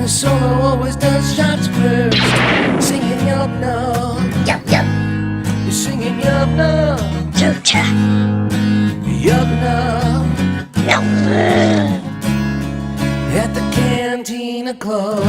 Solo always does shots first. Singing yup no. Yup, yup. You're singing yup no. Chucha. Yup no. No. At the Cantina Club.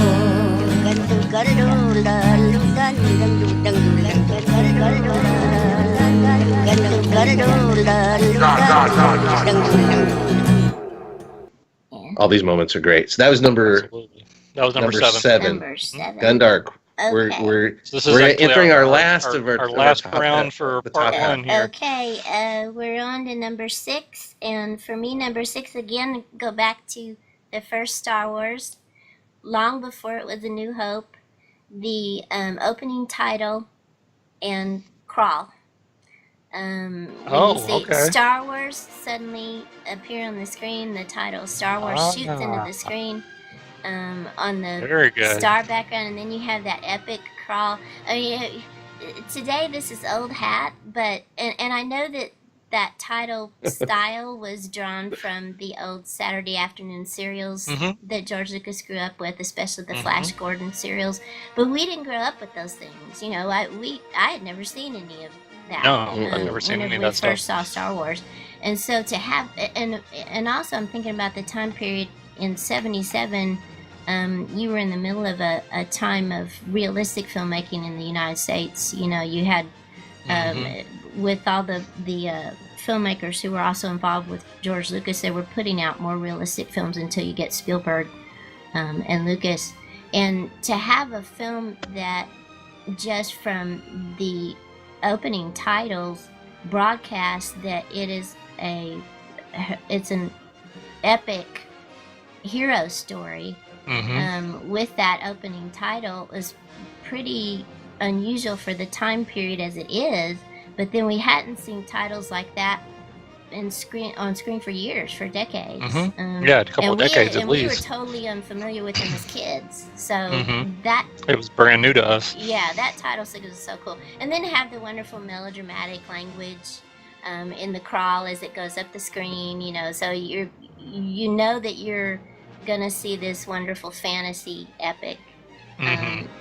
All these moments are great. So that was number Absolutely. That was number seven. Number 7. Gundark. Okay. We're So this is we're actually entering our last of our last top round for the part top one here. Okay, we're on to number 6, and for me, number 6 again, go back to the first Star Wars, long before it was A New Hope, the opening title, and crawl. When you see okay. Star Wars suddenly appear on the screen, the title Star Wars shoots into the screen on the Very good. star background, and then you have that epic crawl. I mean, today this is old hat, but and I know that title style was drawn from the old Saturday afternoon serials that George Lucas grew up with, especially the Flash Gordon serials. But we didn't grow up with those things. You know, I had never seen any of that. No, I've never seen any of that stuff. When we first stuff. saw Star Wars, and so to have and also I'm thinking about the time period in '77. You were in the middle of a time of realistic filmmaking in the United States. You know, you had with all the filmmakers who were also involved with George Lucas, they were putting out more realistic films until you get Spielberg and Lucas. And to have a film that just from the opening titles broadcast that it's an epic hero story with that opening title is pretty unusual for the time period as it is. But then we hadn't seen titles like that on screen for years, for decades. Yeah, a couple of decades at least. We were totally unfamiliar with them as kids, so that it was brand new to us. Yeah, that title sequence is so cool. And then have the wonderful melodramatic language in the crawl as it goes up the screen. You know, so you know that you're gonna see this wonderful fantasy epic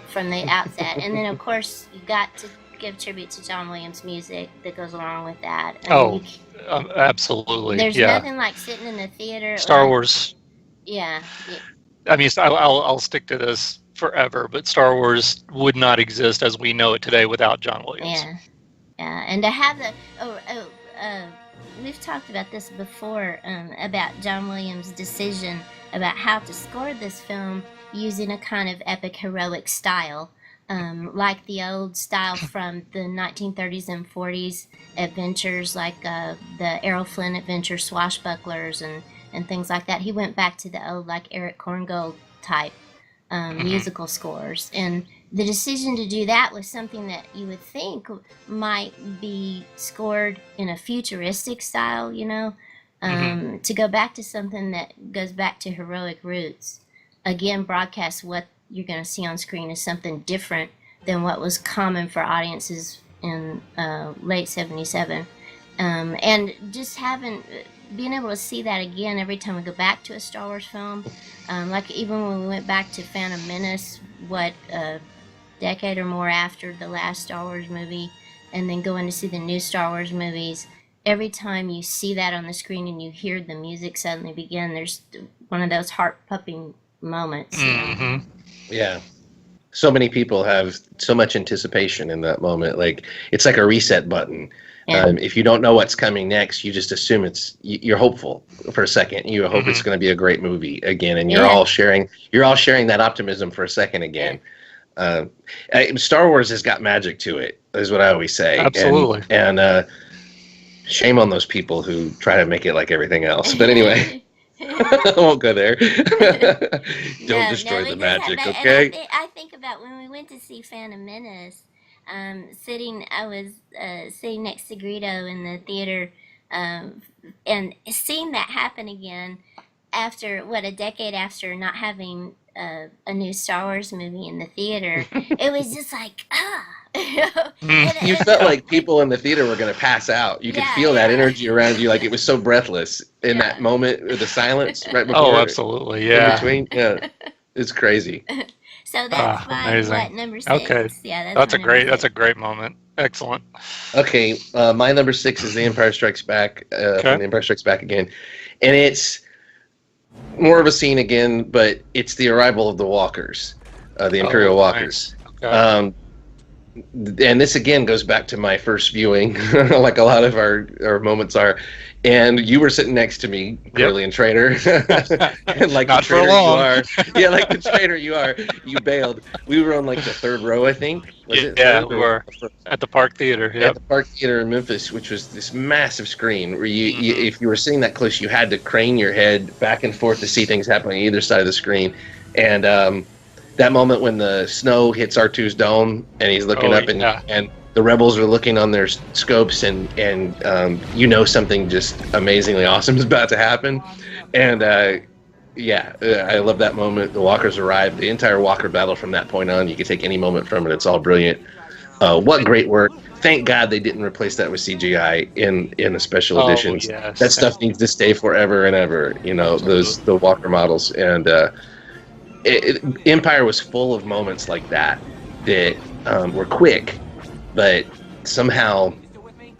from the outset. And then of course you got to give tribute to John Williams' music that goes along with that. Absolutely. There's nothing like sitting in the theater. Star Wars. Yeah. I mean, I'll stick to this forever, but Star Wars would not exist as we know it today without John Williams. Yeah, and to have we've talked about this before about John Williams' decision about how to score this film using a kind of epic heroic style. Like the old style from the 1930s and 40s adventures, like the Errol Flynn adventure Swashbucklers and things like that. He went back to the old, like, Eric Korngold type musical scores. And the decision to do that was something that you would think might be scored in a futuristic style, you know, to go back to something that goes back to heroic roots. Again, broadcast what you're going to see on screen is something different than what was common for audiences in late '77, and just being able to see that again every time we go back to a Star Wars film, like even when we went back to Phantom Menace, a decade or more after the last Star Wars movie, and then going to see the new Star Wars movies. Every time you see that on the screen and you hear the music suddenly begin, there's one of those heart-pumping moments. Yeah. So many people have so much anticipation in that moment. Like, it's like a reset button. Yeah. If you don't know what's coming next, you just assume you're hopeful for a second. You hope it's going to be a great movie again, and you're all sharing that optimism for a second again. Star Wars has got magic to it, is what I always say. Absolutely. And shame on those people who try to make it like everything else. But anyway. I won't go there. Don't destroy the magic, okay? And I think about when we went to see Phantom Menace, I was sitting next to Greedo in the theater, and seeing that happen again after, a decade after not having a new Star Wars movie in the theater, it was just like, You felt like people in the theater were going to pass out. You could feel that energy around you, like it was so breathless in that moment with the silence right before. Oh, absolutely, yeah. In between, yeah. It's crazy. So that's my amazing. number 6. Okay. Yeah, That's my a great. number That's a 6. great moment. Excellent. Okay, my number 6 is The Empire Strikes Back. Okay. From The Empire Strikes Back again, and it's more of a scene again, but it's the arrival of the walkers, the Imperial Walkers. Nice. Okay. And this again goes back to my first viewing, like a lot of our moments are. And you were sitting next to me, brilliant traitor, and like Not the for traitor long. you are. Yeah, like the traitor you are. You bailed. We were on like the third row, I think. Was it Yeah, third we or were first? at the Park Theater. At Yep. the Park Theater in Memphis, which was this massive screen where you if you were sitting that close, you had to crane your head back and forth to see things happening on either side of the screen. And that moment when the snow hits R2's dome and he's looking up and the rebels are looking on their scopes and you know something just amazingly awesome is about to happen. And I love that moment. The walkers arrive. The entire walker battle from that point on, you can take any moment from it. It's all brilliant. What great work. Thank God they didn't replace that with CGI in the special editions. Yes. That stuff needs to stay forever and ever, you know, the walker models. And Empire was full of moments like that were quick, but somehow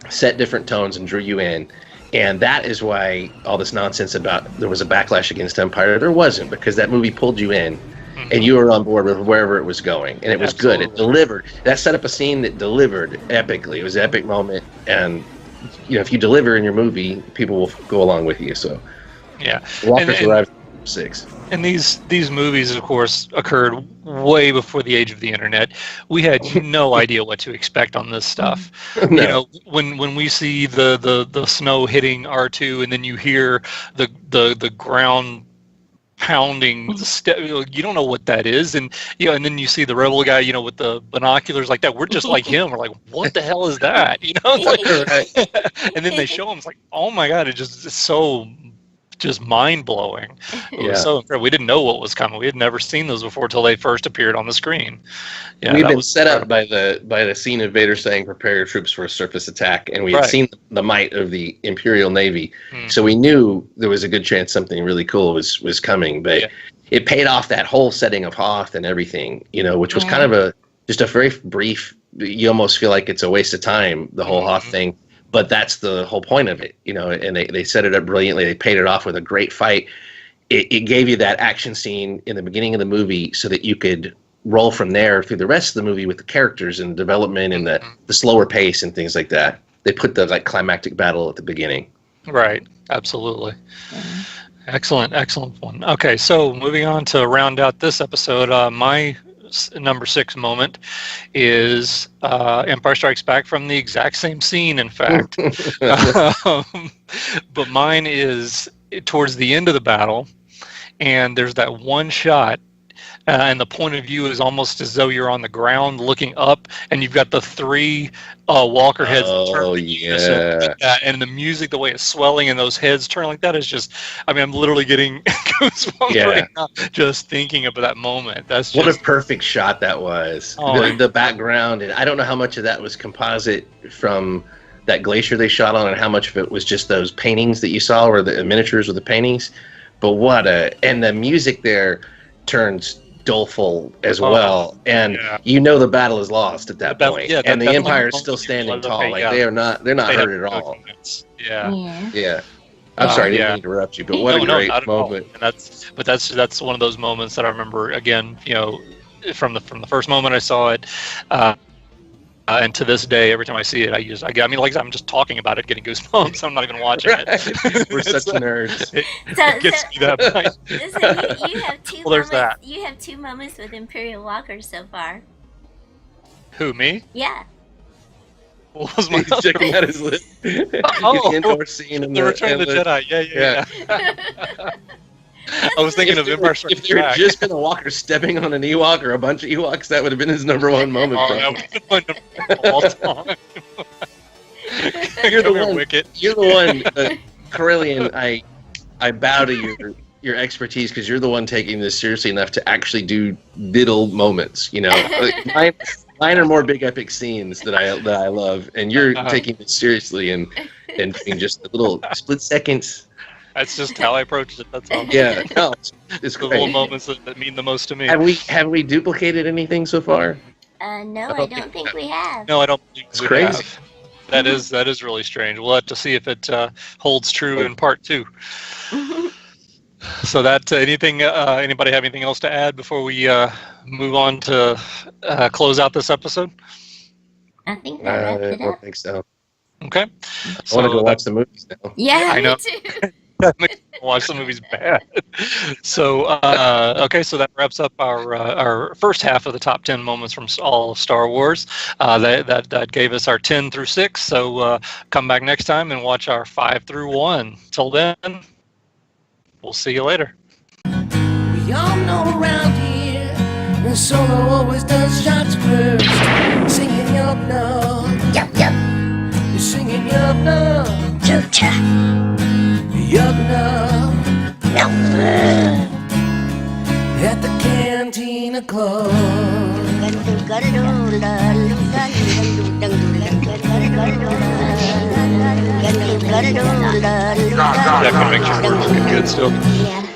set different tones and drew you in. And that is why all this nonsense about there was a backlash against Empire, there wasn't, because that movie pulled you in and you were on board with wherever it was going. And it was good. It delivered. That set up a scene that delivered epically. It was an epic moment. And, you know, if you deliver in your movie, people will go along with you. So, Yeah. Walkers arrived at 6. And these movies, of course, occurred way before the age of the internet. We had no idea what to expect on this stuff. No. You know, when we see the snow hitting R2, and then you hear the ground pounding, you don't know what that is, and and then you see the rebel guy, with the binoculars like that. We're just like him. We're like, what the hell is that? It's like, and then they show him. It's like, oh my god! It's so just mind-blowing. It was so incredible. We didn't know what was coming. We had never seen those before until they first appeared on the screen. We've been set up by the scene of Vader saying, "Prepare your troops for a surface attack," and we had seen the might of the Imperial Navy, so we knew there was a good chance something really cool was coming. But it paid off, that whole setting of Hoth and everything, which was kind of just a very brief. You almost feel like it's a waste of time, the whole Hoth thing. But that's the whole point of it, and they set it up brilliantly. They paid it off with a great fight. It gave you that action scene in the beginning of the movie so that you could roll from there through the rest of the movie with the characters and development and the slower pace and things like that. They put the climactic battle at the beginning. Right. Absolutely. Excellent one. Okay, so moving on to round out this episode, my number 6 moment is Empire Strikes Back, from the exact same scene, in fact. But mine is towards the end of the battle, and there's that one shot, and the point of view is almost as though you're on the ground looking up, and you've got the 3 walker heads. Oh, yeah. And the music, the way it's swelling, and those heads turn like that is just, I'm literally getting goosebumps right now just thinking about that moment. That's just, what a perfect shot that was. The background, and I don't know how much of that was composite from that glacier they shot on and how much of it was just those paintings that you saw, or the miniatures with the paintings. But and the music there turns doleful as well, and the battle is lost at that point, and the Empire is still standing tall. They're not hurt at all. I'm sorry, I didn't mean to interrupt you, but what a great moment. And that's one of those moments that I remember, again, from the first moment I saw it, and to this day, every time I see it, I'm just talking about it, getting goosebumps. I'm not even watching it. We're such nerds. It gets me that point. So you have 2 Well, there's moments. that. You have 2 moments with Imperial Walkers so far. Who, me? Yeah. What was my He's checking out his list. The indoor scene in the Return of the Jedi. Yeah. I was thinking of Empire Strikes Back. If there had just been a walker stepping on an Ewok or a bunch of Ewoks, that would have been his number 1 moment. That would have been all time. You're the one. Wicket. You're the one, Corellian. I bow to your expertise, because you're the one taking this seriously enough to actually do diddle moments. Mine are more big epic scenes that I love, and you're taking it seriously and doing just the little split seconds. That's just how I approach it. That's all. Yeah, no, it's The little great. moments that mean the most to me. Have we duplicated anything so far? No, I I don't don't think think we have. No, I don't believe It's we crazy. have. That is really strange. We'll have to see if it holds true in part 2. So that anybody have anything else to add before we move on to close out this episode? I think that wraps I it don't up. think so. Okay. I want to go watch the movies now. Yeah, I know. me too. Watch the movies bad. So okay, so that wraps up our first half of the top 10 moments from all of Star Wars. That gave us our 10 through 6. So come back next time and watch our 5 through 1. Till then, we'll see you later. We all know around here, the solo always does shots first. Singing yup no, Yup, yup. you're singing yup no, Cha-cha. yup no. No. At the Cantina Club. Yeah, I can make sure we're looking good still. Yeah.